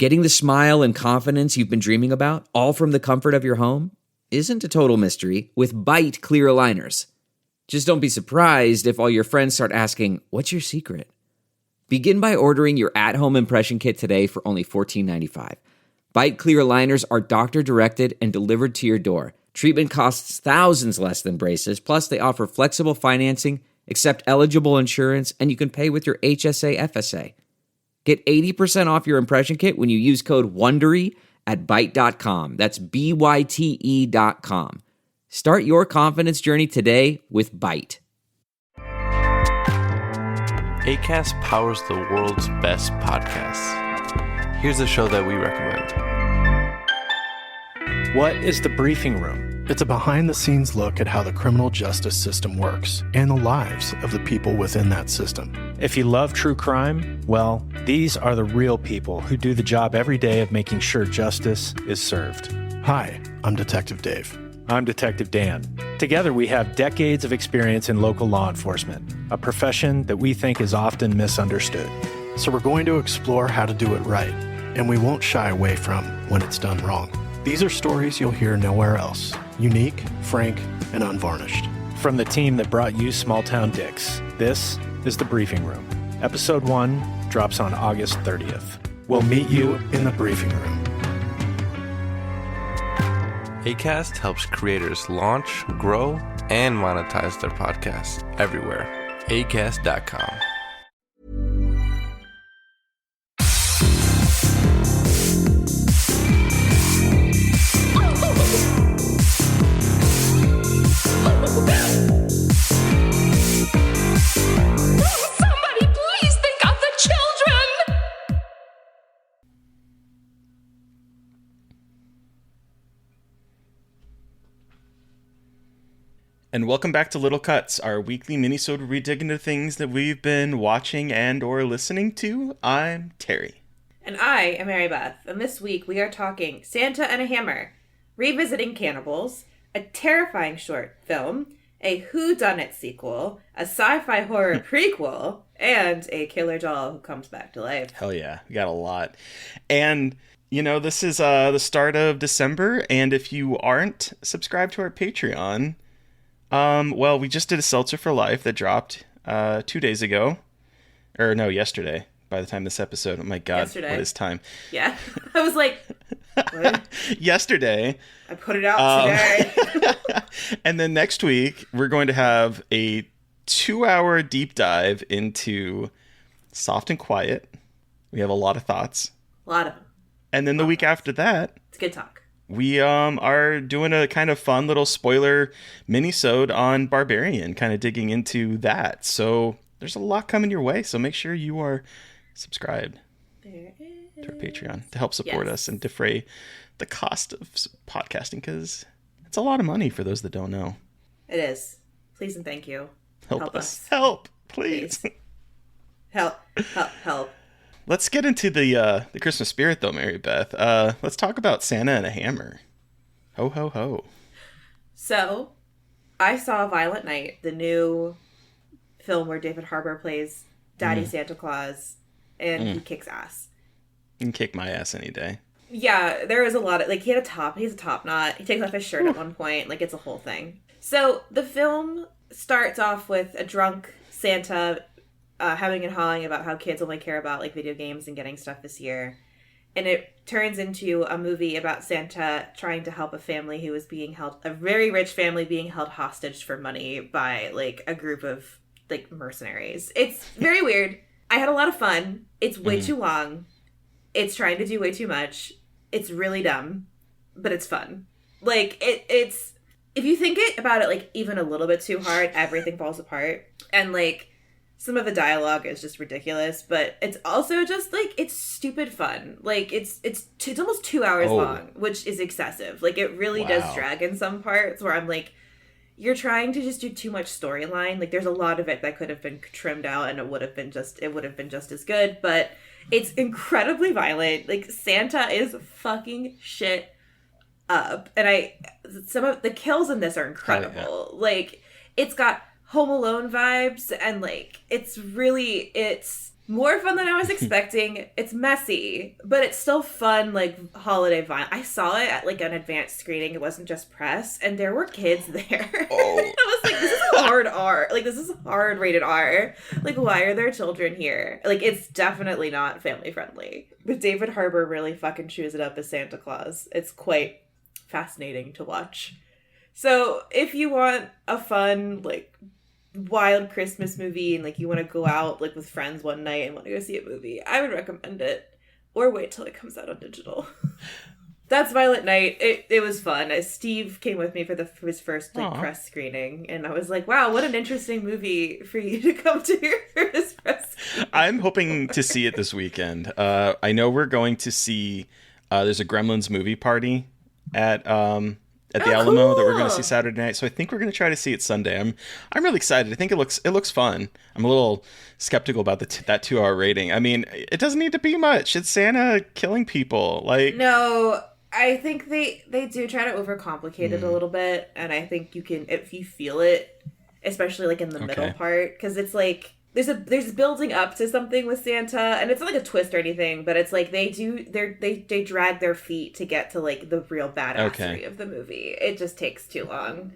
Getting the smile and confidence you've been dreaming about, all from the comfort of your home, isn't a total mystery with Bite clear aligners. Just don't be surprised if all your friends start asking, "What's your secret?" Begin by ordering your at-home impression kit today for only $14.95. Bite clear aligners are doctor-directed and delivered to your door. Treatment costs thousands less than braces, plus they offer flexible financing, accept eligible insurance, and you can pay with your HSA FSA. Get 80% off your impression kit when you use code WONDERY at Byte.com. That's BYTE.com. Start your confidence journey today with Byte. Acast powers the world's best podcasts. Here's a show that we recommend. What is The Briefing Room? It's a behind-the-scenes look at how the criminal justice system works and the lives of the people within that system. If you love true crime, well, these are the real people who do the job every day of making sure justice is served. Hi, I'm Detective Dave. I'm Detective Dan. Together, we have decades of experience in local law enforcement, a profession that we think is often misunderstood. So we're going to explore how to do it right, and we won't shy away from when it's done wrong. These are stories you'll hear nowhere else. Unique, frank, and unvarnished. From the team that brought you Small Town Dicks, this is The Briefing Room. Episode 1 drops on August 30th. We'll meet you in the briefing room. Acast helps creators launch, grow, and monetize their podcasts everywhere. Acast.com. Somebody please think of the children! And welcome back to Little Cuts, our weekly minisode where we dig into things that we've been watching and or listening to. I'm Terry. And I am Mary Beth, and this week we are talking Santa and a Hammer, revisiting cannibals, a terrifying short film, a whodunit sequel, a sci-fi horror prequel, and a killer doll who comes back to life. Hell yeah, we got a lot. And, you know, this is the start of December, and if you aren't subscribed to our Patreon, well, we just did a Seltzer for Life that dropped 2 days ago. Or no, yesterday, by the time this episode. Oh my god, Yesterday. What is time? Yeah, I was like, what? Yesterday. I put it out today. And then next week, we're going to have a 2-hour deep dive into Soft and Quiet. We have a lot of thoughts. A lot of them. And then the week after that, It's good talk. we are doing a kind of fun little spoiler mini-sode on Barbarian, kind of digging into that. So there's a lot coming your way, so make sure you are subscribed There to our Patreon to help support us and defray the cost of podcasting, because it's a lot of money for those that don't know. It is. Please and thank you. Help us. Help, please. Help. Help. Let's get into the Christmas spirit, though, Mary Beth. Let's talk about Santa and a Hammer. Ho, ho, ho. So, I saw Violent Night, the new film where David Harbour plays Daddy Santa Claus, and he kicks ass. You can kick my ass any day. Yeah, there is a lot of, like, he has a top knot. He takes off his shirt at one point. Like, it's a whole thing. So, the film starts off with a drunk Santa having and hawing about how kids only care about, like, video games and getting stuff this year. And it turns into a movie about Santa trying to help a family who is being held, a very rich family being held hostage for money by, like, a group of, like, mercenaries. It's very weird. I had a lot of fun. It's way too long. It's trying to do way too much. It's really dumb, but it's fun. Like, it's, if you think about it, like, even a little bit too hard, everything falls apart. And, like, some of the dialogue is just ridiculous, but it's also just, like, it's stupid fun. Like, it's almost 2 hours long, which is excessive. Like, it really does drag in some parts where I'm like, you're trying to just do too much storyline. Like, there's a lot of it that could have been trimmed out and it would have been just as good, but it's incredibly violent. Like, Santa is fucking shit up. And some of the kills in this are incredible. Oh, yeah. Like, it's got Home Alone vibes, and, like, it's More fun than I was expecting. It's messy, but it's still fun, like, holiday vibe. I saw it at, like, an advanced screening. It wasn't just press, and there were kids there. Oh. I was like, this is hard R. Like, this is hard rated R. Like, why are there children here? Like, it's definitely not family friendly. But David Harbour really fucking chews it up as Santa Claus. It's quite fascinating to watch. So, if you want a fun, like, wild Christmas movie and like you want to go out like with friends one night and want to go see a movie, I would recommend it, or wait till it comes out on digital. That's Violent Night. It was fun. Steve came with me for his first like press screening, and I was like, wow, what an interesting movie for you to come to for his press screening. I'm hoping to see it this weekend. I know we're going to see there's a Gremlins movie party at the Alamo that we're going to see Saturday night. So I think we're going to try to see it Sunday. I'm really excited. I think it looks fun. I'm a little skeptical about that 2-hour rating. I mean, it doesn't need to be much. It's Santa killing people. Like, no, I think they do try to overcomplicate it a little bit, and I think you can, if you feel it, especially like in the middle part, because it's like there's building up to something with Santa, and it's not like a twist or anything, but it's like they drag their feet to get to like the real badassery of the movie. It just takes too long.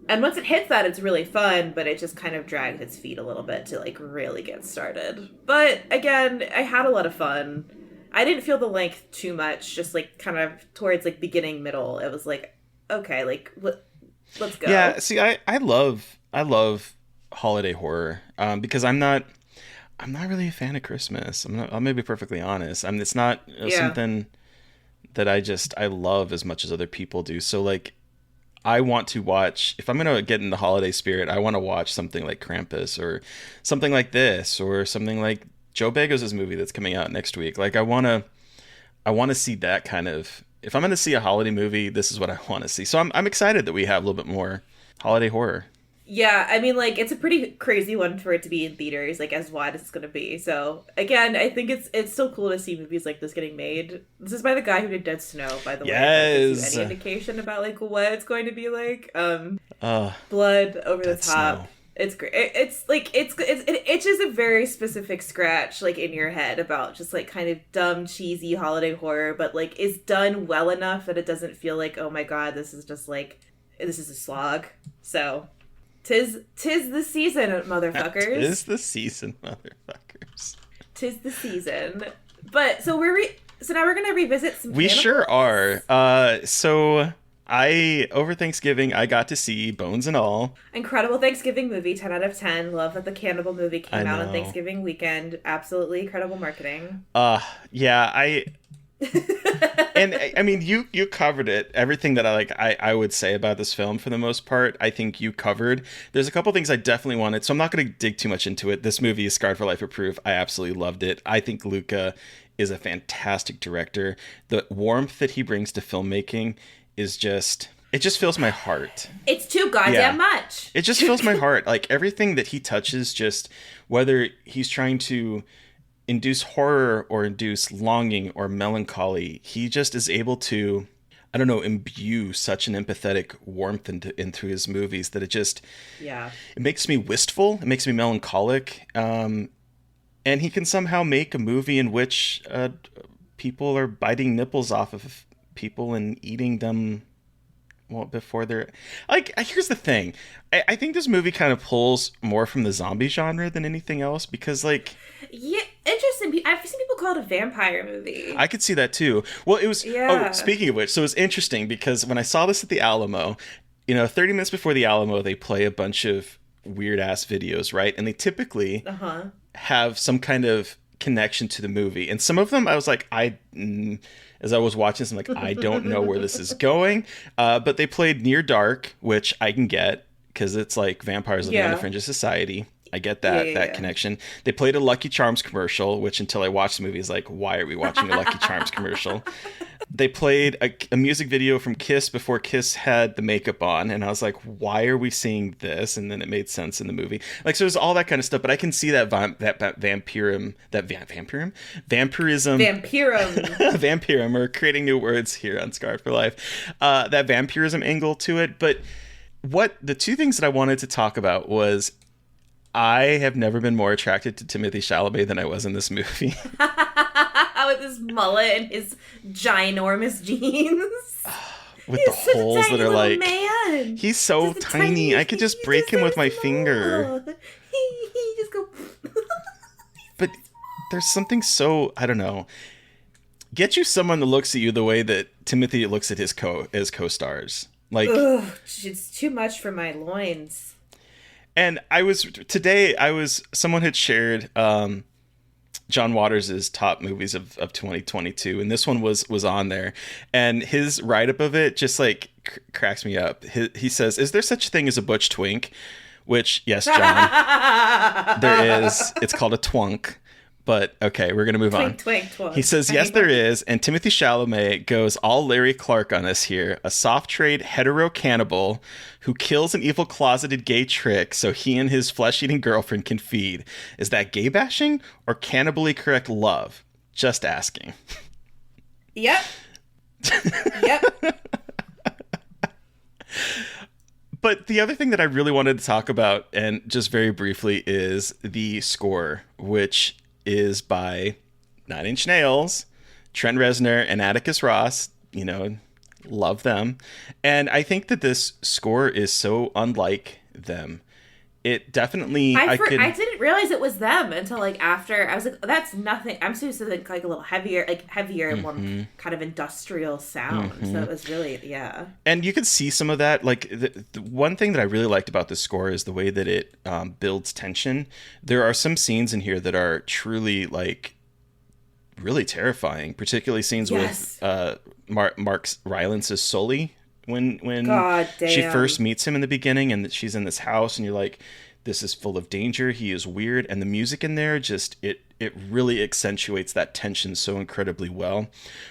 And once it hits that, it's really fun, but it just kind of drags its feet a little bit to like really get started. But again, I had a lot of fun. I didn't feel the length too much, just like kind of towards like beginning, middle. It was like, okay, like let's go. Yeah, see, I love holiday horror because I'm not really a fan of Christmas. I'm gonna be perfectly honest. It's not something that I love as much as other people do. So like, I want to watch, if I'm gonna get in the holiday spirit, I want to watch something like Krampus or something like this, or something like Joe Bagos' movie that's coming out next week. Like I want to see that kind of. If I'm gonna see a holiday movie, this is what I want to see. So I'm excited that we have a little bit more holiday horror. Yeah, I mean, like, it's a pretty crazy one for it to be in theaters, like, as wide as it's going to be. So, again, I think it's still cool to see movies like this getting made. This is by the guy who did Dead Snow, by the way. Yes! Any indication about, like, what it's going to be like? Blood over the top. Snow. It's great. It's like, it itches a very specific scratch, like, in your head about just, like, kind of dumb, cheesy holiday horror, but, like, is done well enough that it doesn't feel like, oh my god, this is just, like, this is a slog. So... Tis the season, motherfuckers. Tis the season, motherfuckers. Tis the season. But so now we're gonna revisit some. We sure are. So over Thanksgiving I got to see Bones and All. Incredible Thanksgiving movie, 10 out of 10. Love that the cannibal movie came out on Thanksgiving weekend. Absolutely incredible marketing. Yeah, and I mean, you covered it. Everything that I would say about this film, for the most part, I think you covered. There's a couple things I definitely wanted, so I'm not going to dig too much into it. This movie is Scarred for Life approved. I absolutely loved it. I think Luca is a fantastic director. The warmth that he brings to filmmaking is just... It just fills my heart. It's too goddamn much. It just fills my heart. Like, everything that he touches, just whether he's trying to induce horror or induce longing or melancholy, he just is able to, I don't know, imbue such an empathetic warmth into his movies that it makes me wistful, it makes me melancholic, and he can somehow make a movie in which people are biting nipples off of people and eating them before they're like. Here's the thing, I think this movie kind of pulls more from the zombie genre than anything else, because like, yeah, interesting. I've seen people call it a vampire movie. I could see that too. Well, it was. Oh, speaking of which, so it was interesting because when I saw this at the Alamo, 30 minutes before the Alamo, they play a bunch of weird ass videos, right? And they typically have some kind of connection to the movie, and some of them I was like, as I was watching this, I'm like, I don't know where this is going. But they played Near Dark, which I can get because it's like vampires living on the fringe of society. I get that connection. They played a Lucky Charms commercial, which until I watched the movie is like, why are we watching a Lucky Charms commercial? They played a music video from Kiss before Kiss had the makeup on, and I was like, why are we seeing this? And then it made sense in the movie. Like, so there's all that kind of stuff, but I can see that vampirism. We're creating new words here on Scarred for Life. That vampirism angle to it. But the two things that I wanted to talk about was, I have never been more attracted to Timothée Chalamet than I was in this movie. With his mullet and his ginormous jeans. With He's the such a holes tiny that are little like... man. He's so Just a tiny. I could just he's break him so with my small. finger. He just go... But there's something so... I don't know. Get you someone that looks at you the way that Timothy looks at his co-stars. Like... Ugh, it's too much for my loins. And someone had shared John Waters' top movies of 2022, and this one was on there, and his write-up of it just like cracks me up. He says, "Is there such a thing as a butch twink?" Which, yes, John, there is. It's called a twunk. But okay, we're gonna move on. Twink. He says, yes, there is, and Timothée Chalamet goes all Larry Clark on us here, a soft-trade hetero cannibal who kills an evil closeted gay trick so he and his flesh-eating girlfriend can feed. Is that gay bashing or cannibally correct love? Just asking. Yep. But the other thing that I really wanted to talk about, and just very briefly, is the score, which is by Nine Inch Nails, Trent Reznor, and Atticus Ross. You know, love them. And I think that this score is so unlike them. It definitely... I didn't realize it was them until like after. I was like, that's nothing. I'm supposed to think like a little heavier, more kind of industrial sound. So it was really, yeah. And you could see some of that. Like the one thing that I really liked about this score is the way that it builds tension. There are some scenes in here that are truly like really terrifying, particularly scenes with Mark Rylance's Sully. When she first meets him in the beginning and she's in this house and you're like, this is full of danger, he is weird, and the music in there just it really accentuates that tension so incredibly well.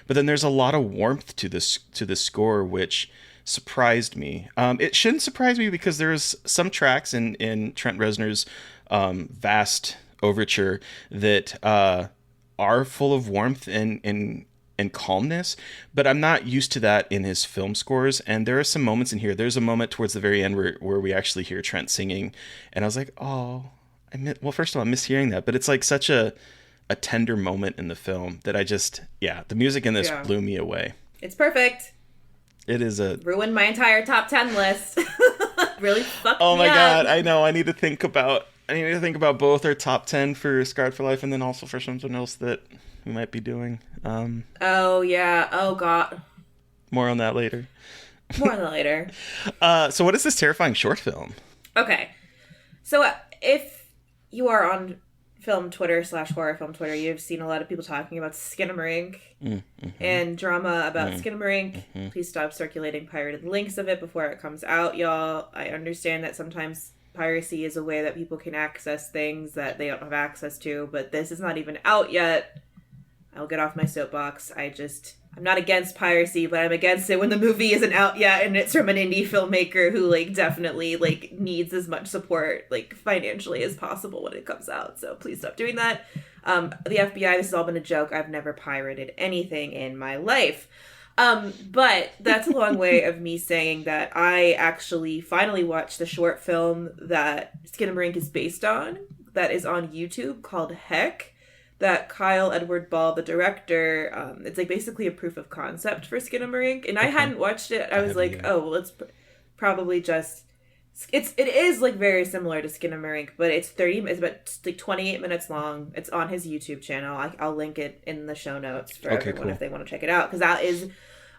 But then there's a lot of warmth to this score, which surprised me. It shouldn't surprise me because there's some tracks in Trent Reznor's vast overture that are full of warmth and calmness, but I'm not used to that in his film scores. And there are some moments in here. There's a moment towards the very end where we actually hear Trent singing, and I was like, oh, first of all, I miss hearing that, but it's like such a tender moment in the film that the music in this blew me away. It's perfect. It is ruined my entire top 10 list. Really fucked me up. Oh my god, I know. I need to think about both our top 10 for Scarred for Life and then also for something else that we might be doing. Oh yeah. Oh god. More on that later. So what is this terrifying short film? Okay. So if you are on film Twitter / horror film Twitter, you've seen a lot of people talking about Skinamarink and drama about Skinamarink. Please stop circulating pirated links of it before it comes out, y'all. I understand that sometimes piracy is a way that people can access things that they don't have access to, but this is not even out yet. I'll get off my soapbox. I'm not against piracy, but I'm against it when the movie isn't out yet and it's from an indie filmmaker who like definitely like needs as much support like financially as possible when it comes out. So please stop doing that. The FBI, this has all been a joke. I've never pirated anything in my life. But that's a long way of me saying that I actually finally watched the short film that Skinamarink is based on, that is on YouTube, called Heck, that Kyle Edward Ball, the director, it's like basically a proof of concept for Skinamarink. And I hadn't watched it. I was like, oh, well, it's probably just... It is like very similar to Skinamarink, but it's about like 28 minutes long. It's on his YouTube channel. I'll link it in the show notes for everyone if they want to check it out. Because that is...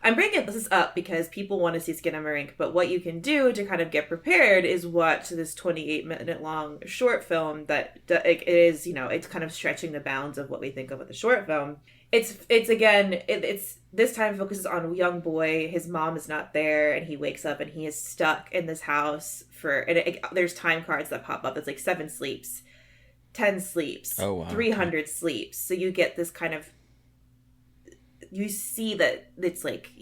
I'm bringing this up because people want to see Skinamarink, but what you can do to kind of get prepared is watch this 28-minute long short film that it is, it's kind of stretching the bounds of what we think of with a short film. It's this time focuses on a young boy. His mom is not there, and he wakes up and he is stuck in this house there's time cards that pop up. It's like 7 sleeps, 10 sleeps, 300 sleeps. So you get this kind of, you see that it's like,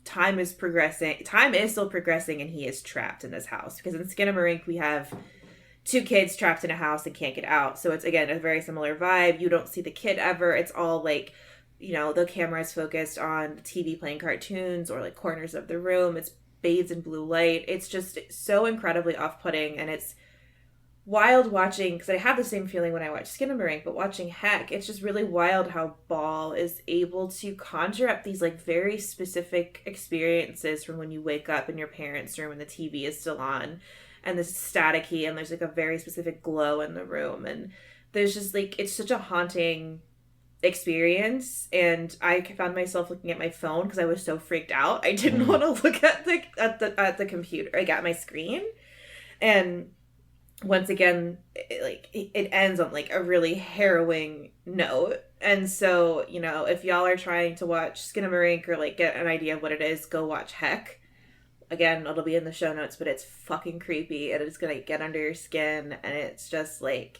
time is still progressing and he is trapped in this house. Because in Skinamarink, we have 2 kids trapped in a house and can't get out. So it's, again, a very similar vibe. You don't see the kid ever. It's all like, the camera is focused on TV playing cartoons or like corners of the room. It's bathed in blue light. It's just so incredibly off-putting, and it's wild watching, because I have the same feeling when I watch Skinamarink, but watching Heck, it's just really wild how Ball is able to conjure up these like very specific experiences from when you wake up in your parents' room and the TV is still on, and this staticky, and there's like a very specific glow in the room, and there's just like, it's such a haunting experience. And I found myself looking at my phone because I was so freaked out. I didn't want to look at the computer, like at my screen. And once again, it ends on like a really harrowing note. And so, you know, if y'all are trying to watch Skinamarink or like get an idea of what it is, go watch Heck. Again, it'll be in the show notes, but it's fucking creepy and it's gonna get under your skin. And it's just like,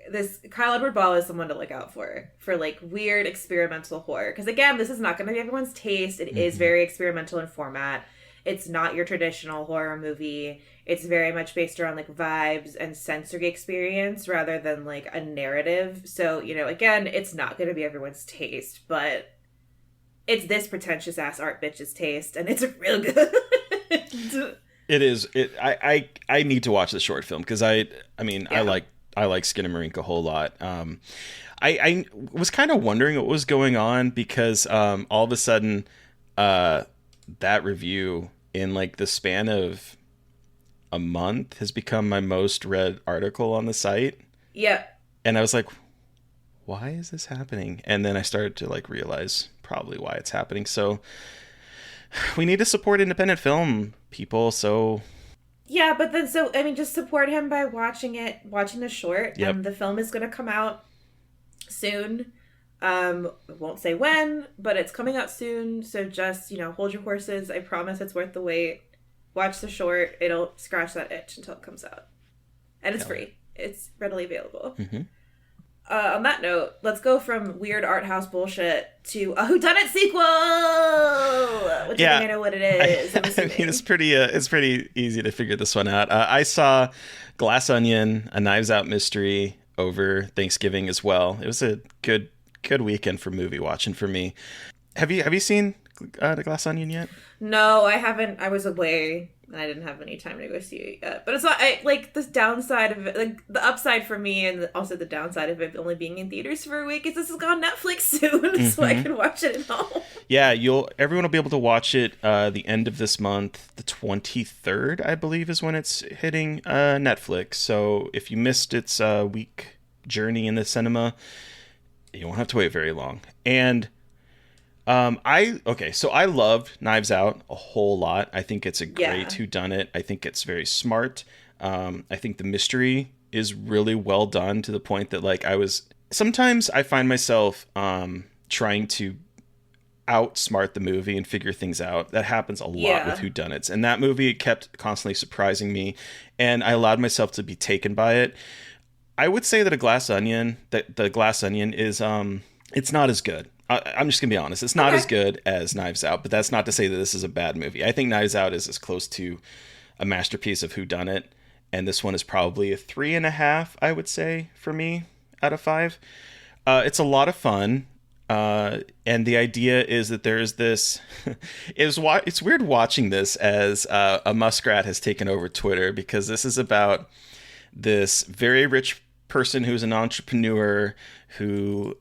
this Kyle Edward Ball is someone to look out for like weird experimental horror. Because again, this is not going to be everyone's taste. It is very experimental in format. It's not your traditional horror movie. It's very much based around like vibes and sensory experience rather than like a narrative. So, you know, again, it's not going to be everyone's taste, but it's this pretentious ass art bitch's taste, and it's real good. It is. I need to watch the short film because I like Skinamarink a whole lot. I was kind of wondering what was going on because all of a sudden that review in like the span of a month has become my most read article on the site. Yeah. And I was like, why is this happening? And then I started to like realize probably why it's happening. So we need to support independent film, people. So yeah, but then just support him by watching the short. Yep. The film is going to come out soon. I won't say when, but it's coming out soon. So just, you know, hold your horses. I promise it's worth the wait. Watch the short. It'll scratch that itch until it comes out. And it's free. It's readily available. Mm-hmm. On that note, let's go from weird art house bullshit to a whodunit sequel, which I think I know what it is. I mean, it's pretty easy to figure this one out. I saw Glass Onion, a Knives Out mystery over Thanksgiving as well. It was a good weekend for movie watching for me. Have you seen The Glass Onion yet? No, I haven't. I was away and I didn't have any time to go see it yet. But it's not like this downside of it, like the upside for me, and also the downside of it only being in theaters for a week is this is on Netflix soon, so I can watch it at home. Yeah, everyone will be able to watch it the end of this month, the 23rd, I believe, is when it's hitting Netflix. So if you missed its week journey in the cinema, you won't have to wait very long. And so I loved Knives Out a whole lot. I think it's a great whodunit. I think it's very smart. I think the mystery is really well done to the point that like sometimes I find myself trying to outsmart the movie and figure things out. That happens a lot with whodunits. And that movie kept constantly surprising me, and I allowed myself to be taken by it. I would say that the Glass Onion is it's not as good. I'm just going to be honest. It's not as good as Knives Out, but that's not to say that this is a bad movie. I think Knives Out is as close to a masterpiece of whodunit, and this one is probably a 3.5, I would say, for me, out of 5. It's a lot of fun, and the idea is that there's this... it's weird watching this as a muskrat has taken over Twitter, because this is about this very rich person who's an entrepreneur who...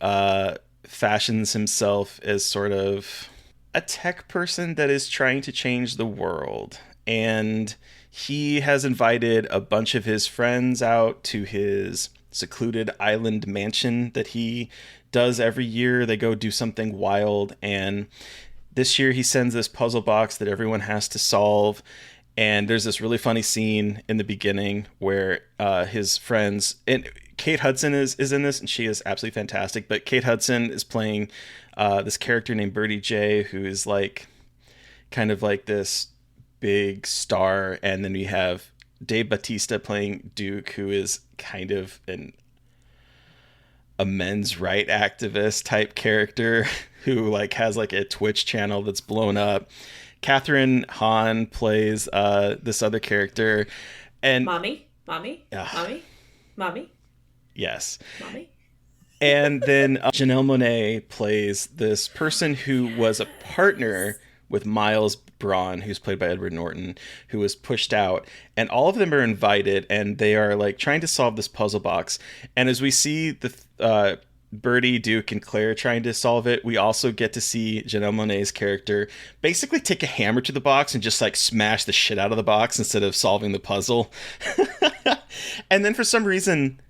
fashions himself as sort of a tech person that is trying to change the world. And he has invited a bunch of his friends out to his secluded island mansion that he does every year. They go do something wild. And this year he sends this puzzle box that everyone has to solve. And there's this really funny scene in the beginning where his friends... and Kate Hudson is in this, and she is absolutely fantastic. But Kate Hudson is playing this character named Birdie J, who is like kind of like this big star. And then we have Dave Bautista playing Duke, who is kind of a men's right activist type character who like has like a Twitch channel that's blown up. Catherine Hahn plays this other character, and Mommy. Yes. Mommy? And then Janelle Monáe plays this person who was a partner with Miles Braun, who's played by Edward Norton, who was pushed out, and all of them are invited, and they are like trying to solve this puzzle box. And as we see the Birdie, Duke, and Claire trying to solve it, we also get to see Janelle Monáe's character basically take a hammer to the box and just like smash the shit out of the box instead of solving the puzzle. And then for some reason,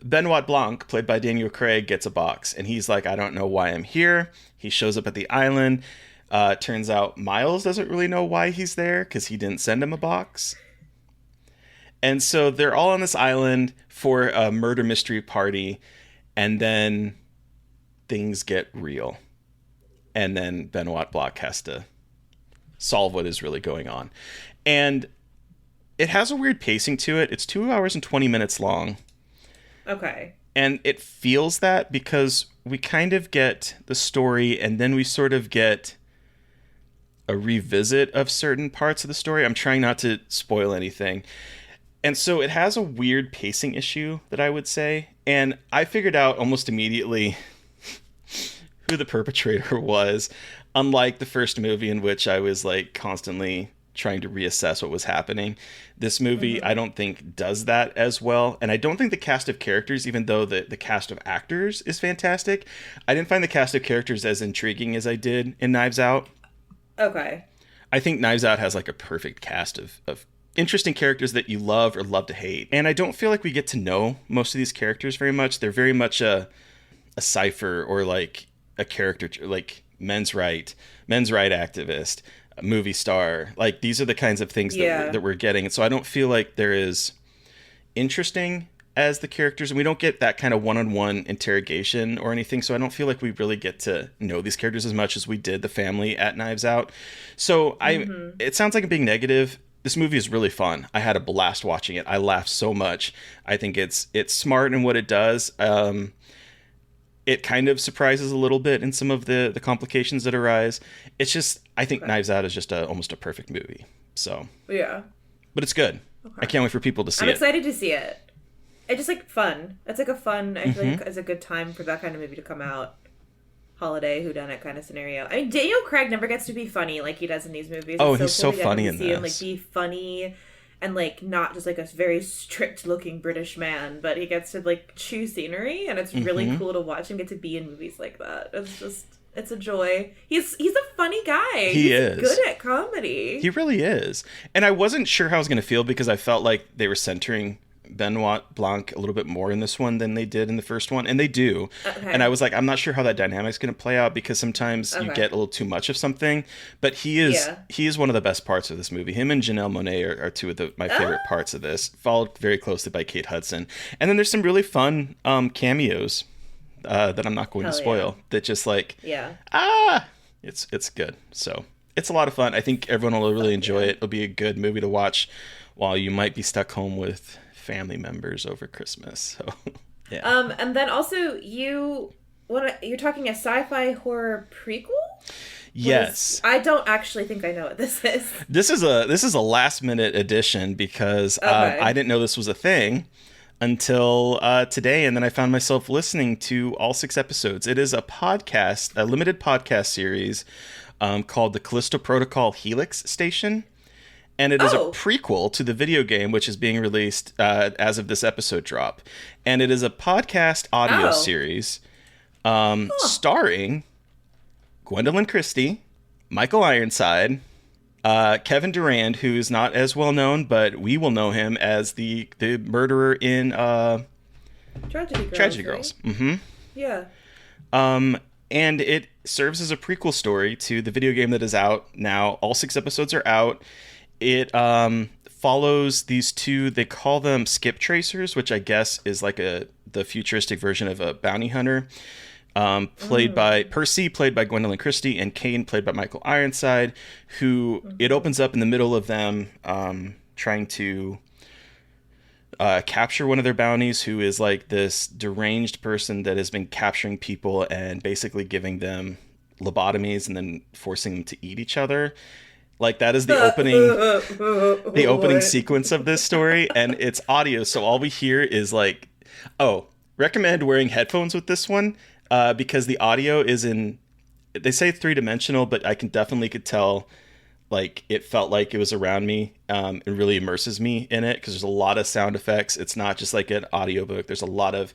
Benoit Blanc, played by Daniel Craig, gets a box, and he's like, I don't know why I'm here. He shows up at the island. Turns out Miles doesn't really know why he's there because he didn't send him a box. And so they're all on this island for a murder mystery party, and then things get real. And then Benoit Blanc has to solve what is really going on. And it has a weird pacing to it. It's 2 hours and 20 minutes long. Okay. And it feels that because we kind of get the story and then we sort of get a revisit of certain parts of the story. I'm trying not to spoil anything. And so it has a weird pacing issue that I would say. And I figured out almost immediately who the perpetrator was, unlike the first movie in which I was like constantly trying to reassess what was happening. This movie, I don't think does that as well. And I don't think the cast of characters, even though the cast of actors is fantastic, I didn't find the cast of characters as intriguing as I did in Knives Out. Okay. I think Knives Out has like a perfect cast of interesting characters that you love or love to hate. And I don't feel like we get to know most of these characters very much. They're very much a cipher or like a character, like men's right activist, a movie star. Like these are the kinds of things that we're getting. And so I don't feel like they're as interesting as the characters, and we don't get that kind of one-on-one interrogation or anything. So I don't feel like we really get to know these characters as much as we did the family at Knives Out. So it sounds like I'm being negative. This movie is really fun. I had a blast watching it. I laughed so much. I think it's smart in what it does. It kind of surprises a little bit in some of the complications that arise. It's just, I think Knives Out is just almost a perfect movie. So Yeah. But it's good. Okay. I can't wait for people to see it. I'm excited to see it. It's just like fun. It's like a fun, I feel like it's a good time for that kind of movie to come out. Holiday whodunit kind of scenario. I mean, Daniel Craig never gets to be funny like he does in these movies. Oh, it's he's so cool to funny get in to see him, this. like, be funny and like not just like a very strict looking British man, but he gets to like chew scenery, and it's really cool to watch him get to be in movies like that. It's a joy. He's a funny guy. He's is good at comedy. He really is. And I wasn't sure how I was going to feel because I felt like they were centering Benoit Blanc a little bit more in this one than they did in the first one, and they do. Okay. And I was like, I'm not sure how that dynamic's going to play out because sometimes you get a little too much of something. But he is one of the best parts of this movie. Him and Janelle Monáe are two of my favorite parts of this, followed very closely by Kate Hudson. And then there's some really fun cameos that I'm not going to spoil. That just like it's good. So it's a lot of fun. I think everyone will really enjoy it. It'll be a good movie to watch while you might be stuck home with family members over Christmas. So yeah. And then also you're talking a sci-fi horror prequel? Yes. I don't actually think I know what this is. This is a last minute addition because I didn't know this was a thing until today, and then I found myself listening to all 6 episodes. It is a podcast, a limited podcast series called the Callisto Protocol HELIX Station. And it is a prequel to the video game, which is being released as of this episode drop. And it is a podcast audio series starring Gwendolyn Christie, Michael Ironside, Kevin Durand, who is not as well known, but we will know him as the murderer in Tragedy Girls. Right? Mm-hmm. Yeah. And it serves as a prequel story to the video game that is out now. All 6 episodes are out. It follows these two, they call them skip tracers, which I guess is like the futuristic version of a bounty hunter, played by Percy, played by Gwendolyn Christie, and Kane, played by Michael Ironside, who it opens up in the middle of them trying to capture one of their bounties, who is like this deranged person that has been capturing people and basically giving them lobotomies and then forcing them to eat each other. Like that is the opening sequence of this story, and it's audio, so all we hear is like, recommend wearing headphones with this one because the audio is in, they say 3-dimensional, but I could tell like it felt like it was around me. It really immerses me in it because there's a lot of sound effects. It's not just like an audiobook. There's a lot of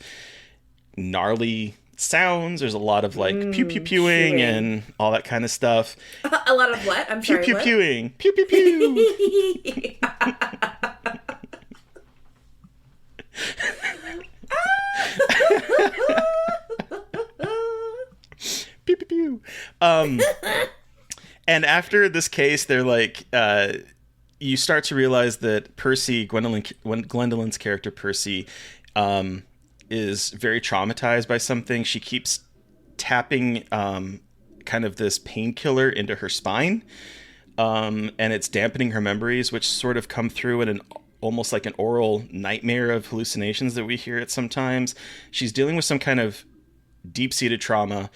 gnarly sounds. There's a lot of like pew pew pewing and all that kind of stuff. A lot of what? I'm sorry. Pew What? pewing. Pew pew pew. Pew pew pew. And after this case, they're like, you start to realize that Percy, Gwendolyn's character Percy, is very traumatized by something. She keeps tapping kind of this painkiller into her spine, and it's dampening her memories, which sort of come through in an almost like an oral nightmare of hallucinations that we hear it sometimes. She's dealing with some kind of deep-seated trauma.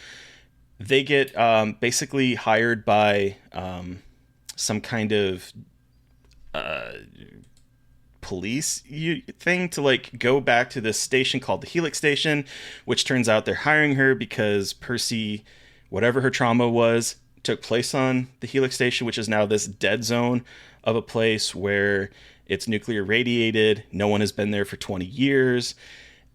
They get basically hired by some kind of police thing to like go back to this station called the Helix station, which turns out they're hiring her because Percy, whatever her trauma was, took place on the Helix station, which is now this dead zone of a place where it's nuclear radiated. No one has been there for 20 years.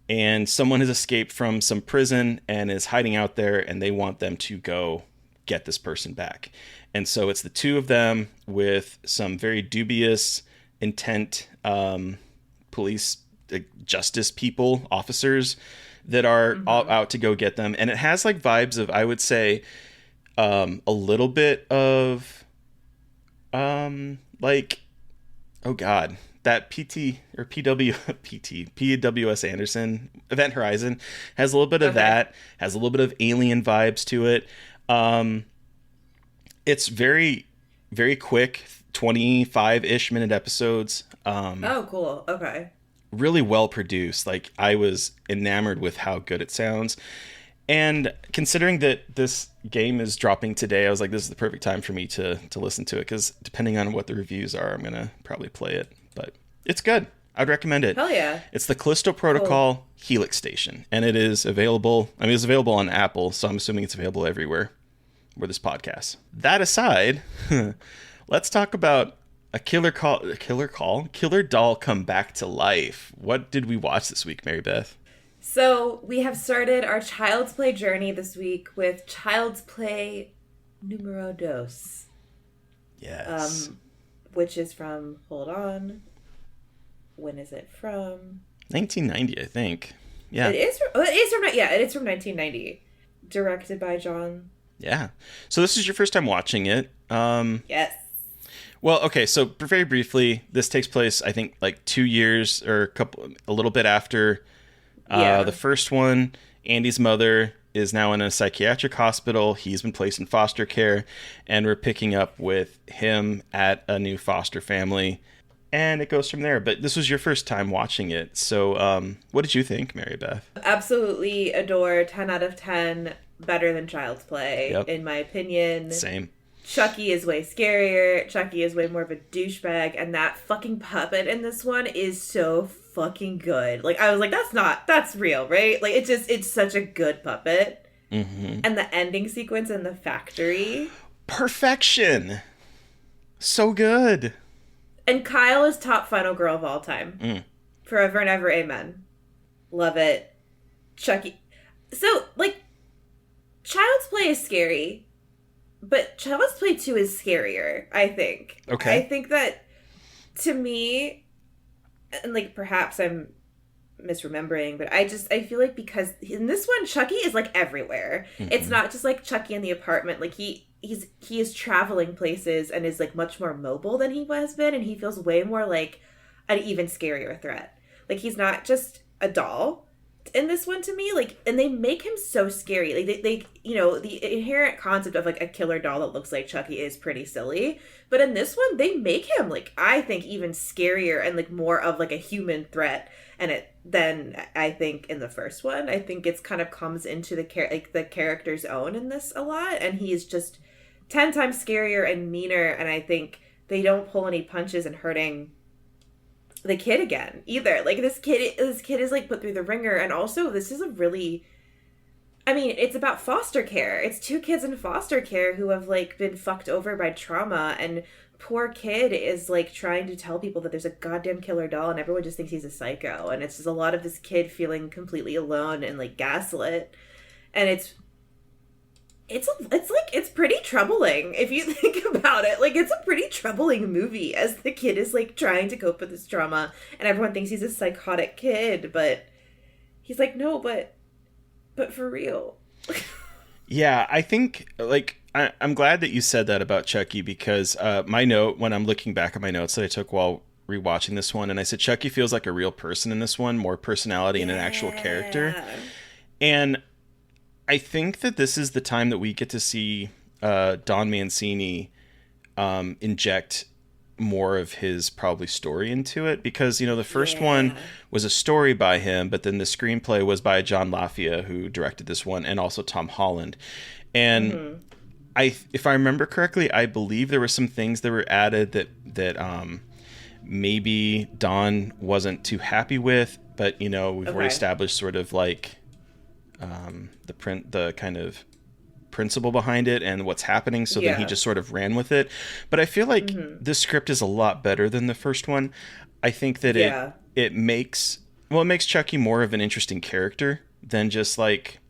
And someone has escaped from some prison and is hiding out there, and they want them to go get this person back. And so it's the two of them with some very dubious intent police justice people, officers that are all out to go get them. And it has like vibes of, I would say, a little bit of like, oh God, that PWS Anderson Event Horizon has a little bit of that, has a little bit of Alien vibes to it. It's very, very quick, 25-ish minute episodes. Oh, cool. Okay. Really well produced. Like, I was enamored with how good it sounds. And considering that this game is dropping today, I was like, this is the perfect time for me to listen to it, because depending on what the reviews are, I'm going to probably play it. But it's good. I'd recommend it. Hell yeah. It's the Callisto Protocol Helix Station, and it is available. I mean, it's available on Apple, so I'm assuming it's available everywhere where this podcast. That aside, let's talk about a killer doll come back to life. What did we watch this week, Mary Beth? So we have started our Child's Play journey this week with Child's Play numero dos. Yes. Which is from, hold on, when is it from? 1990, I think. Yeah. It is from 1990. Directed by John. Yeah. So this is your first time watching it. Yes. Well, okay, so very briefly, this takes place, I think, like 2 years or a little bit after the first one. Andy's mother is now in a psychiatric hospital. He's been placed in foster care, and we're picking up with him at a new foster family, and it goes from there. But this was your first time watching it, so what did you think, Mary Beth? Absolutely adore. 10 out of 10. Better than Child's Play, in my opinion. Same. Chucky is way scarier. Chucky is way more of a douchebag, and that fucking puppet in this one is so fucking good. Like, I was like, that's real, right? Like, it's such a good puppet. Mm-hmm. And the ending sequence in the factory. Perfection. So good. And Kyle is top final girl of all time. Forever and ever, amen. Love it. Chucky. So, like, Child's Play is scary, but Child's Play 2 is scarier, I think. Okay. I think that, to me, and like perhaps I'm misremembering, but I feel like because in this one, Chucky is like everywhere. Mm-hmm. It's not just like Chucky in the apartment. Like he is traveling places and is like much more mobile than he has been, and he feels way more like an even scarier threat. Like he's not just a doll in this one to me, like, and they make him so scary. Like they you know, the inherent concept of like a killer doll that looks like Chucky is pretty silly, but in this one they make him, like, I think even scarier and like more of like a human threat than I think in the first one. I think it's kind of comes into the character's own in this a lot, and he is just 10 times scarier and meaner, and I think they don't pull any punches in hurting the kid again either. Like this kid is like put through the ringer, and also this is a really, I mean, it's about foster care. It's 2 kids in foster care who have, like, been fucked over by trauma, and poor kid is, like, trying to tell people that there's a goddamn killer doll, and everyone just thinks he's a psycho. And it's just a lot of this kid feeling completely alone and, like, gaslit. And it's pretty troubling if you think about it. Like, it's a pretty troubling movie as the kid is, like, trying to cope with this trauma, and everyone thinks he's a psychotic kid, but he's like, no, but for real. Yeah, I think, like, I'm glad that you said that about Chucky, because my note, when I'm looking back at my notes that I took while rewatching this one, and I said Chucky feels like a real person in this one, more personality and an actual character. And I think that this is the time that we get to see Don Mancini inject more of his probably story into it, because, you know, the first one was a story by him, but then the screenplay was by John Lafia, who directed this one, and also Tom Holland. And if I remember correctly, I believe there were some things that were added that maybe Don wasn't too happy with, but, you know, we've already established sort of like the kind of principle behind it and what's happening, so then he just sort of ran with it. But I feel like this script is a lot better than the first one. I think that it makes Chucky more of an interesting character than just like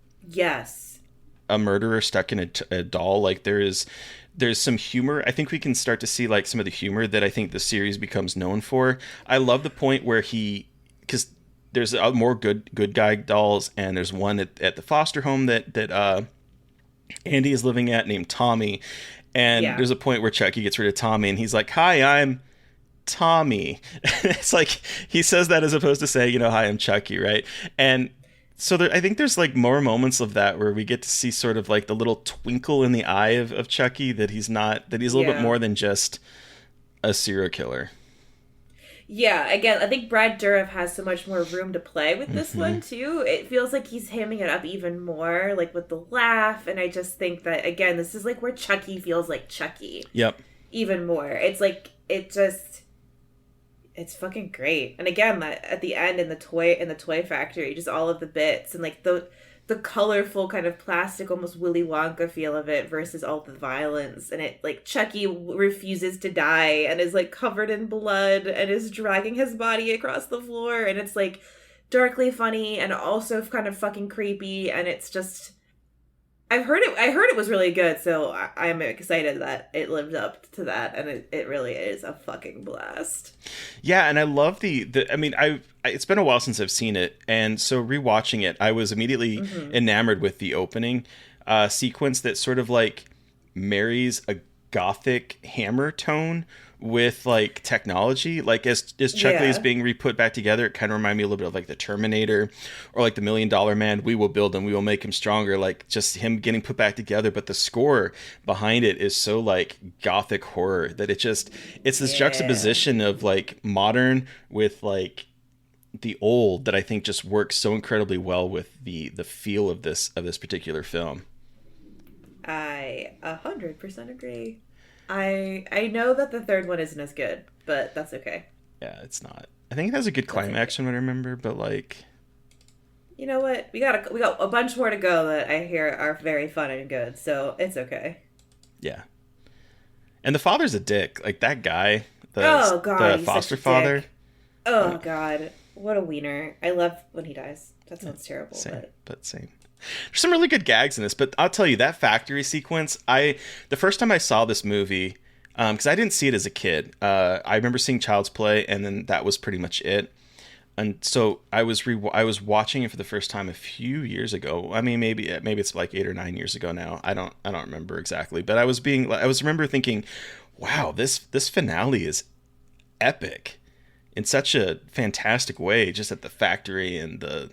a murderer stuck in a doll. Like, there's some humor. I think we can start to see like some of the humor that I think the series becomes known for. I love the point where because there's more good guy dolls, and there's one at the foster home that Andy is living at, named Tommy, and there's a point where Chucky gets rid of Tommy, and he's like, "Hi, I'm Tommy." It's like he says that as opposed to saying, you know, "Hi, I'm Chucky," right? And so I think there's like more moments of that where we get to see sort of like the little twinkle in the eye of Chucky, that he's a little bit more than just a serial killer. Yeah, again, I think Brad Dourif has so much more room to play with this one, too. It feels like he's hamming it up even more, like with the laugh, and I just think that, again, this is like where Chucky feels like Chucky. Yep. Even more. It's like, it's fucking great. And again, that at the end in the toy factory, just all of the bits, and like the colorful kind of plastic, almost Willy Wonka feel of it versus all the violence. And it, like, Chucky refuses to die and is like covered in blood and is dragging his body across the floor. And it's like darkly funny and also kind of fucking creepy. And it's just, I heard it was really good. So I'm excited that it lived up to that. And it really is a fucking blast. Yeah. And I love I mean, it's been a while since I've seen it, and so rewatching it, I was immediately enamored with the opening sequence that sort of like marries a gothic hammer tone with like technology. Like as Chucky is being re-put back together, it kind of reminded me a little bit of like the Terminator or like the $1 Million Man. We will build him, we will make him stronger. Like just him getting put back together. But the score behind it is so like gothic horror that it's this juxtaposition of like modern with like the old that I think just works so incredibly well with the feel of this particular film. I 100% agree. I know that the third one isn't as good, but that's okay. Yeah, it's not. I think it has a good climax from what I remember, but like, you know what? We got a bunch more to go that I hear are very fun and good, so it's okay. Yeah. And the father's a dick. Like that guy, the foster father. Oh god, what a wiener! I love when he dies. That sounds terrible, but same. There's some really good gags in this, but I'll tell you, that factory sequence, the first time I saw this movie, because I didn't see it as a kid, I remember seeing Child's Play, and then that was pretty much it. And so I was watching it for the first time a few years ago. I mean, maybe it's like 8 or 9 years ago now. I don't remember exactly, but I remember thinking, wow, this finale is epic in such a fantastic way, just at the factory and the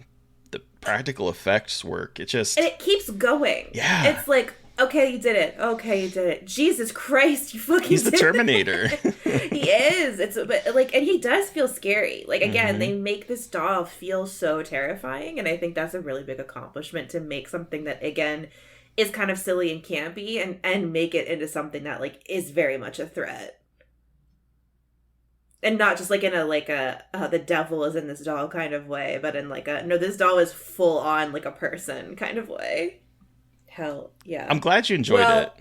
practical effects work. And it keeps going. Yeah. It's like, okay, you did it. Okay, you did it. Jesus Christ, you fucking He's the Terminator. He is. And he does feel scary. Like, again, they make this doll feel so terrifying, and I think that's a really big accomplishment, to make something that, again, is kind of silly and campy and make it into something that, like, is very much a threat. And not just like in the devil is in this doll kind of way, but in like no, this doll is full on like a person kind of way. Hell yeah. I'm glad you enjoyed it.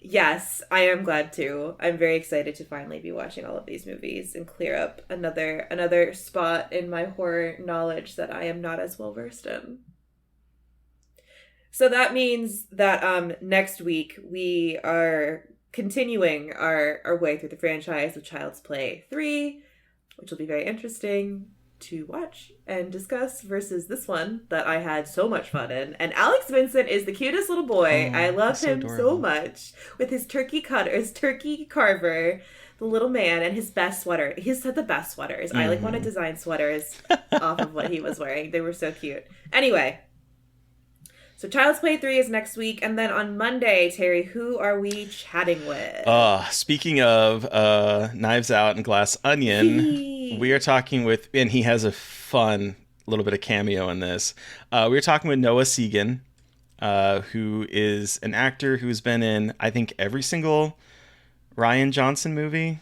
Yes, I am glad too. I'm very excited to finally be watching all of these movies and clear up another spot in my horror knowledge that I am not as well versed in. So that means that next week we are continuing our way through the franchise of Child's Play 3, which will be very interesting to watch and discuss versus this one that I had so much fun in. And Alex Vincent is the cutest little boy. I love him so much with his turkey carver, the little man, and his best sweater. He's had the best sweaters. I want to design sweaters off of what he was wearing. They were so cute. Anyway, so Child's Play 3 is next week, and then on Monday, Terry, who are we chatting with? Speaking of Knives Out and Glass Onion, we are talking with, and he has a fun little bit of cameo in this. We are talking with Noah Segan, who is an actor who's been in, I think, every single Rian Johnson movie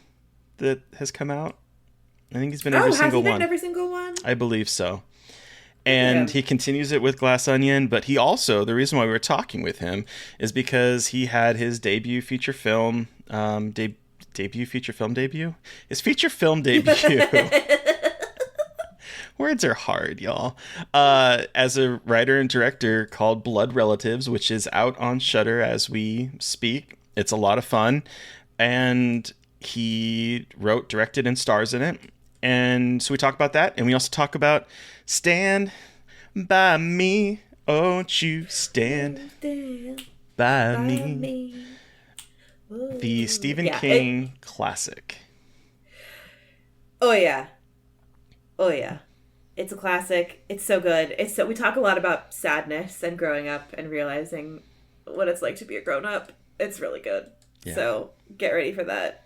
that has come out. I think he's been every single one. Every single one? I believe so. And he continues it with Glass Onion, but he also, the reason why we were talking with him is because he had his debut feature film, his feature film debut? Words are hard, y'all. As a writer and director called Blood Relatives, which is out on Shudder as we speak. It's a lot of fun. And he wrote, directed, and stars in it. And so we talk about that, and we also talk about Stand By Me, won't you stand by me. The Stephen King classic. Oh yeah. It's a classic. It's so good. We talk a lot about sadness and growing up and realizing what it's like to be a grown-up. It's really good. Yeah. So get ready for that.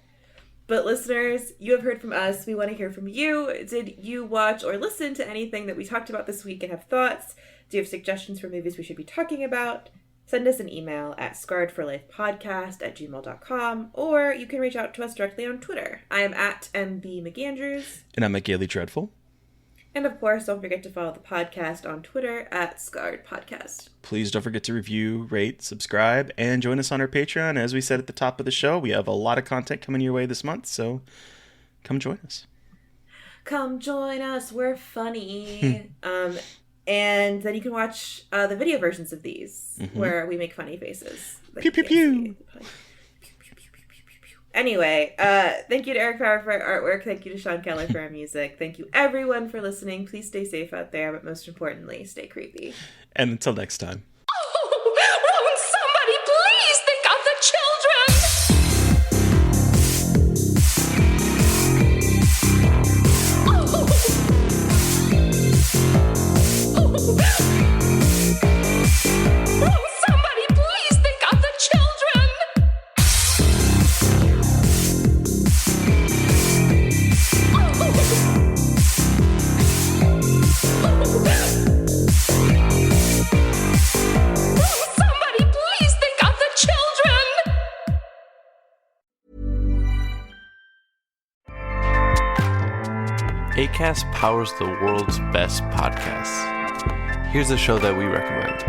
But listeners, you have heard from us. We want to hear from you. Did you watch or listen to anything that we talked about this week and have thoughts? Do you have suggestions for movies we should be talking about? Send us an email at scarredforlifepodcast@gmail.com, or you can reach out to us directly on Twitter. I am at MBMcAndrews. And I'm at Gaily Dreadful. And of course, don't forget to follow the podcast on Twitter at Scarred Podcast. Please don't forget to review, rate, subscribe, and join us on our Patreon. As we said at the top of the show, we have a lot of content coming your way this month, so come join us. Come join us. We're funny. And then you can watch the video versions of these, where we make funny faces. Pew, pew, pew. Anyway, thank you to Eric Power for our artwork. Thank you to Sean Keller for our music. Thank you, everyone, for listening. Please stay safe out there, but most importantly, stay creepy. And until next time. Oh, won't somebody please think of the children! Won't somebody please think of the children! Somebody please think of the children! Acast powers the world's best podcasts. Here's a show that we recommend.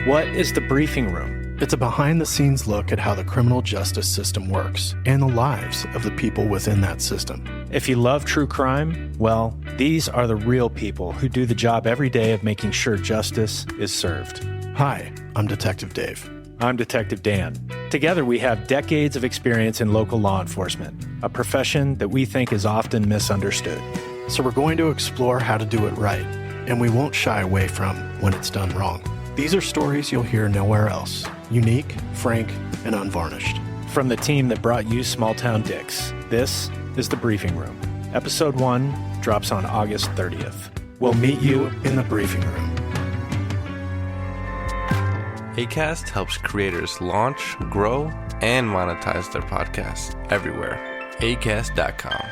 What is The Briefing Room? It's a behind-the-scenes look at how the criminal justice system works and the lives of the people within that system. If you love true crime, well, these are the real people who do the job every day of making sure justice is served. Hi, I'm Detective Dave. I'm Detective Dan. Together, we have decades of experience in local law enforcement, a profession that we think is often misunderstood. So we're going to explore how to do it right, and we won't shy away from when it's done wrong. These are stories you'll hear nowhere else. Unique, frank, and unvarnished. From the team that brought you Small Town Dicks, this is The Briefing Room. Episode 1 drops on August 30th. We'll meet you in the briefing room. Acast helps creators launch, grow, and monetize their podcasts everywhere. Acast.com.